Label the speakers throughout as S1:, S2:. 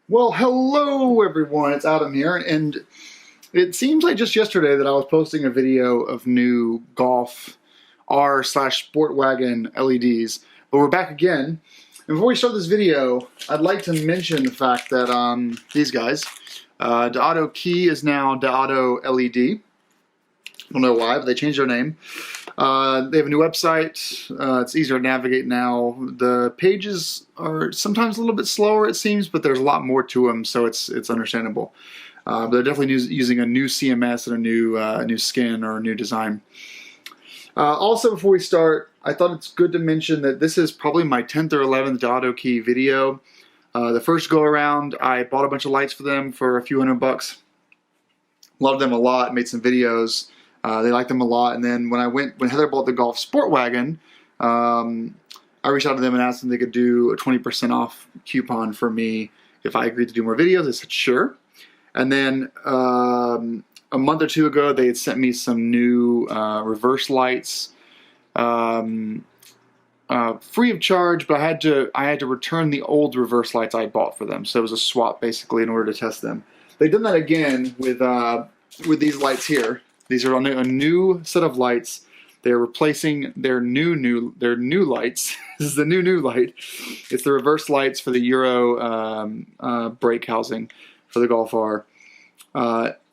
S1: Well, hello everyone, it's Adam here, and it seems like just yesterday that I was posting a video of new Golf R/Sportwagen LEDs, but we're back again. And before we start this video, I'd like to mention the fact that these guys, DeAuto Key is now DeAuto LED. I don't know why, but they changed their name. They have a new website. It's easier to navigate now. The pages are sometimes a little bit slower, it seems, but there's a lot more to them, so it's understandable. But they're definitely using a new CMS and a new skin or a new design. Also, before we start, I thought it's good to mention that this is probably my 10th or 11th DeAuto Key video. The first go around, I bought a bunch of lights for them for a few $100. Loved them a lot, made some videos. They liked them a lot, and then when Heather bought the Golf Sportwagen, I reached out to them and asked them if they could do a 20% off coupon for me if I agreed to do more videos. They said sure. And then a month or two ago, they had sent me some new reverse lights, free of charge, but I had to return the old reverse lights I bought for them. So it was a swap basically in order to test them. They've done that again with these lights here. These are a new set of lights. They're replacing their new lights. This is the new light. It's the reverse lights for the Euro brake housing for the Golf R.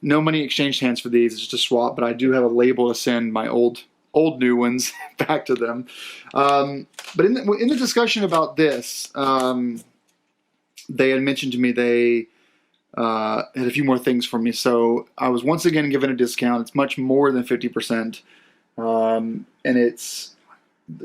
S1: No money exchanged hands for these. It's just a swap, but I do have a label to send my old new ones back to them. But in the discussion about this, they had mentioned to me they had a few more things for me, so I was once again given a discount. It's much more than 50%, and it's,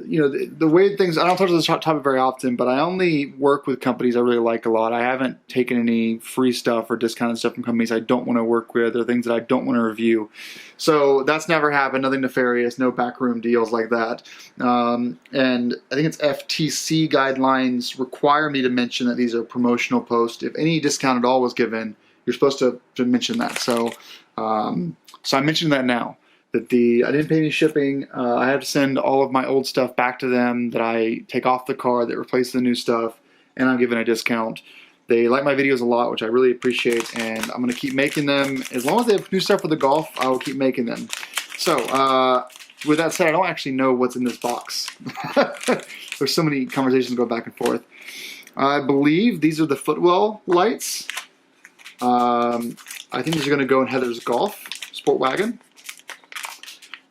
S1: you know, the way things, I don't touch this topic very often, but I only work with companies I really like a lot. I haven't taken any free stuff or discounted stuff from companies I don't want to work with or things that I don't want to review. So that's never happened, nothing nefarious, no backroom deals like that. And I think it's FTC guidelines require me to mention that these are promotional posts. If any discount at all was given, you're supposed to mention that. So, so I mentioned that now. That I didn't pay any shipping. I have to send all of my old stuff back to them that I take off the car that replaces the new stuff, and I'm given a discount. They like my videos a lot, which I really appreciate, and I'm going to keep making them. As long as they have new stuff for the Golf, I will keep making them. So, with that said, I don't actually know what's in this box. There's so many conversations go back and forth. I believe these are the Footwell lights. I think these are going to go in Heather's Golf Sportwagen.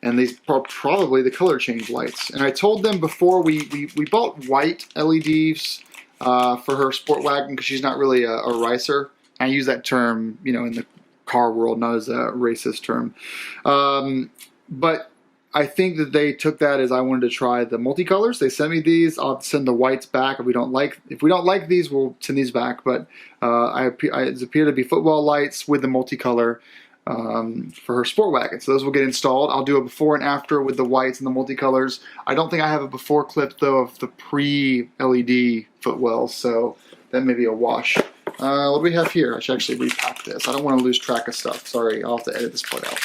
S1: And these are probably the color change lights. And I told them before we bought white LEDs for her Sportwagen because she's not really a ricer. I use that term, you know, in the car world, not as a racist term. But I think that they took that as I wanted to try the multicolors. They sent me these. I'll send the whites back if we don't like these. We'll send these back. But it appear to be Footwell lights with the multicolor. For her Sportwagen. So those will get installed. I'll do a before and after with the whites and the multicolors. I don't think I have a before clip though of the pre-LED Footwells, so that may be a wash. What do we have here? I should actually repack this. I don't want to lose track of stuff. Sorry, I'll have to edit this part out.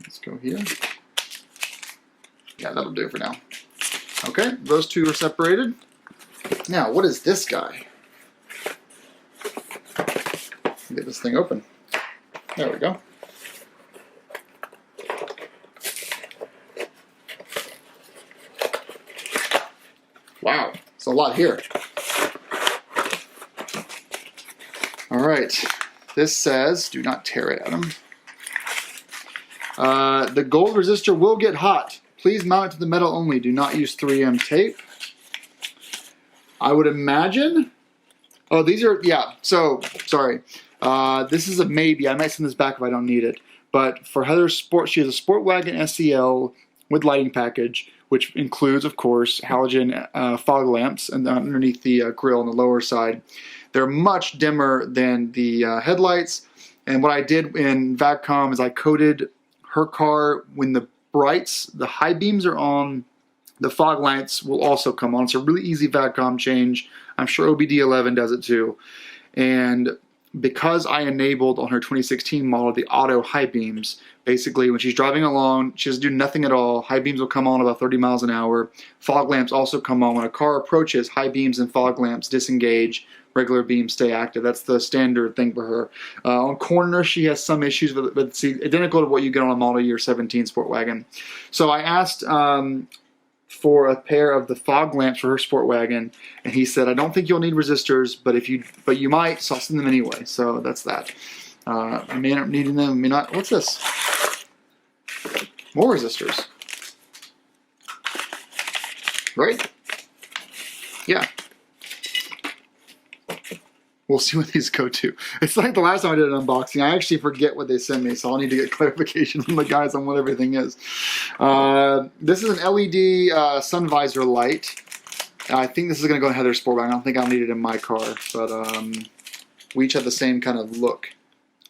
S1: Let's go here. Yeah, that'll do for now. Okay, those two are separated. Now, what is this guy? Get this thing open. There we go. Wow, it's a lot here. All right, this says, do not tear it, Adam. The gold resistor will get hot. Please mount it to the metal only. Do not use 3M tape. I would imagine. Oh, these are, yeah, so, sorry. This is a maybe. I might send this back if I don't need it. But for Heather's Sport, she has a Sportwagen SEL with lighting package, which includes, of course, halogen fog lamps and underneath the grill on the lower side. They're much dimmer than the headlights. And what I did in VACCOM is I coated her car when the brights, the high beams are on, the fog lights will also come on. It's a really easy VACCOM change. I'm sure OBD11 does it too. And because I enabled on her 2016 model the auto high beams. Basically, when she's driving along, she doesn't do nothing at all. High beams will come on about 30 miles an hour. Fog lamps also come on. When a car approaches, high beams and fog lamps disengage. Regular beams stay active. That's the standard thing for her. On corners, she has some issues, but it's identical to what you get on a model year 17 Sportwagen. So I asked for a pair of the fog lamps for her Sportwagen, and he said, I don't think you'll need resistors, but you might, so I'll send them anyway. So that's that. I may not need them, I may not. What's this? More resistors. Right? Yeah. We'll see what these go to. It's like the last time I did an unboxing. I actually forget what they send me, so I'll need to get clarification from the guys on what everything is. This is an LED sun visor light. I think this is going to go in Heather's Sportwagen. I don't think I'll need it in my car, but we each have the same kind of look.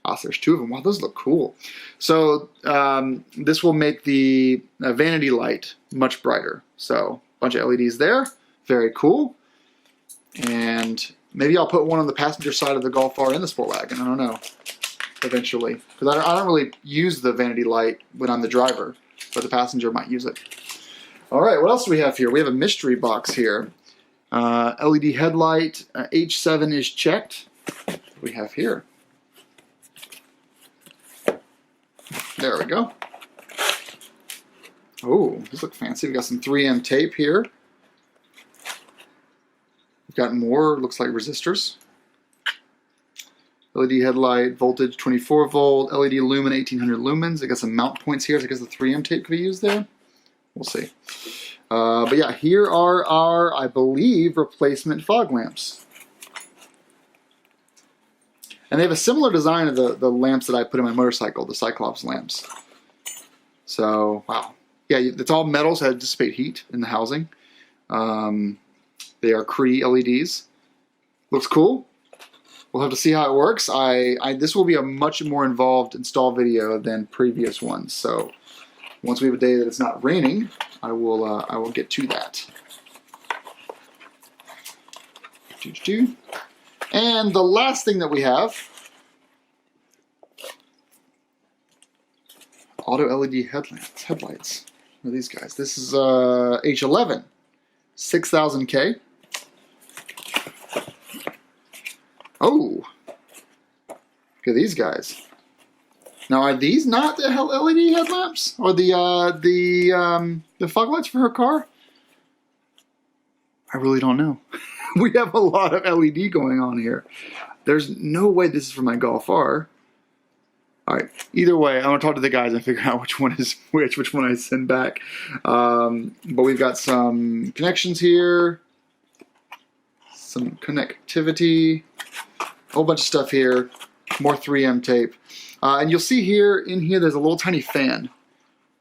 S1: Oh, there's two of them. Wow, those look cool. So this will make the Vanity light much brighter. So a bunch of LEDs there. Very cool. And maybe I'll put one on the passenger side of the Golf R in the Sportwagen. I don't know. Eventually. Because I don't really use the Vanity light when I'm the driver, but the passenger might use it. Alright, what else do we have here? We have a mystery box here. LED headlight. H7 is checked. What do we have here? There we go. Oh, these look fancy. We've got some 3M tape here. We've got more, looks like resistors. LED headlight, voltage 24 volt, LED lumen 1800 lumens. I got some mount points here, so I guess the 3M tape could be used there. We'll see. But yeah, here are our, I believe, replacement fog lamps. And they have a similar design of the lamps that I put in my motorcycle, the Cyclops lamps. So, wow. Yeah, it's all metal, so it dissipate heat in the housing. They are Cree LEDs. Looks cool. We'll have to see how it works. This will be a much more involved install video than previous ones. So once we have a day that it's not raining, I will get to that. And the last thing that we have, auto LED headlights. What are these guys? This is H11, 6000K. Oh, look at these guys. Now, are these not the LED headlamps or the fog lights for her car? I really don't know. We have a lot of LED going on here. There's no way this is for my Golf R. All right. Either way, I'm gonna talk to the guys and figure out which one is which one I send back. But we've got some connections here, some connectivity, a whole bunch of stuff here, more 3M tape, and you'll see here in here there's a little tiny fan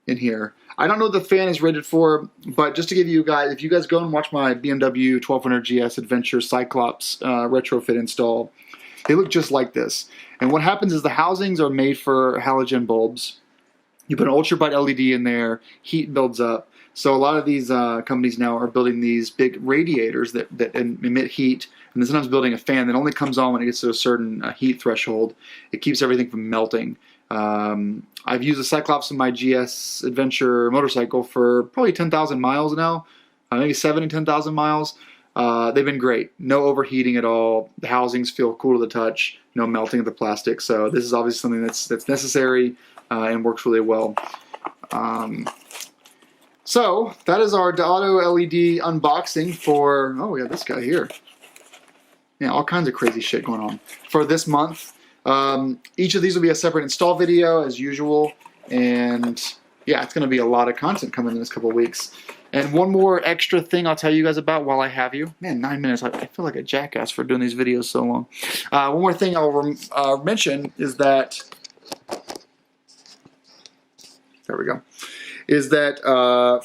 S1: in here. I don't know what the fan is rated for, but just to give you guys, if you guys go and watch my BMW 1200 GS Adventure Cyclops retrofit install, they look just like this. And what happens is the housings are made for halogen bulbs. You put an ultra bright LED in there, heat builds up. So a lot of these companies now are building these big radiators that emit heat, and then sometimes building a fan that only comes on when it gets to a certain heat threshold. It keeps everything from melting. I've used the Cyclops in my GS Adventure motorcycle for probably 10,000 miles now, maybe 7 to 10,000 miles. They've been great. No overheating at all. The housings feel cool to the touch. No melting of the plastic. So this is obviously something that's necessary and works really well. So that is our DeAutoLED unboxing for, oh, we got this guy here. Yeah, all kinds of crazy shit going on for this month. Each of these will be a separate install video as usual, and yeah, it's going to be a lot of content coming in this couple of weeks. And one more extra thing I'll tell you guys about while I have you. Man, 9 minutes. I feel like a jackass for doing these videos so long. One more thing I'll mention is that, there we go, is that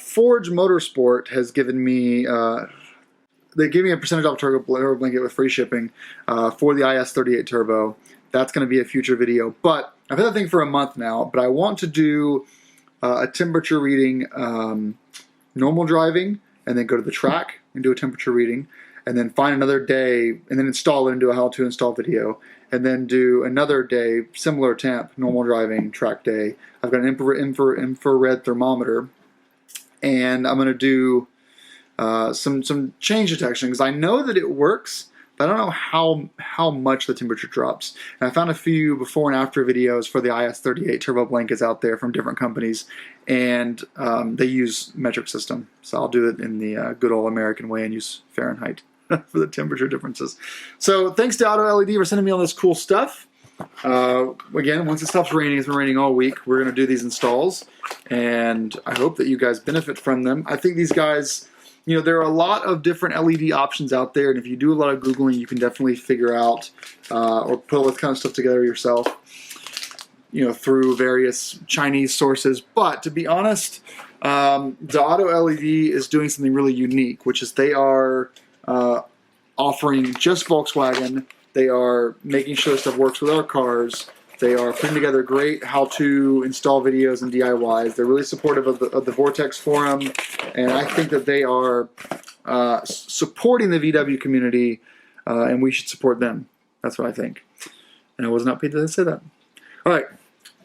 S1: Forge Motorsport has given me, they gave me a percentage off turbo blanket with free shipping for the IS38 Turbo. That's going to be a future video. But I've had that thing for a month now, but I want to do a temperature reading normal driving and then go to the track and do a temperature reading. and then find another day, and then install it into a how to install video, and then do another day, similar temp, normal driving, track day. I've got an infrared thermometer, and I'm going to do some change detection, because I know that it works, but I don't know how much the temperature drops. And I found a few before and after videos for the IS-38 turbo blankets out there from different companies, and they use metric system. So I'll do it in the good old American way and use Fahrenheit for the temperature differences. So thanks to DeAutoLED for sending me all this cool stuff. Again, once it stops raining, it's been raining all week, we're going to do these installs, and I hope that you guys benefit from them. I think these guys, you know, there are a lot of different LED options out there, and if you do a lot of Googling, you can definitely figure out or put all this kind of stuff together yourself, you know, through various Chinese sources. But to be honest, DeAutoLED is doing something really unique, which is they are offering just Volkswagen. They are making sure stuff works with our cars. They are putting together great how-to install videos and DIYs. They're really supportive of the Vortex forum, and I think that they are supporting the VW community, and we should support them. That's what I think. And I was not paid to say that. All right,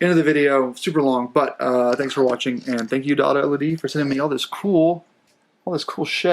S1: end of the video. Super long, but thanks for watching, and thank you to DeAutoLED for sending me all this cool shit.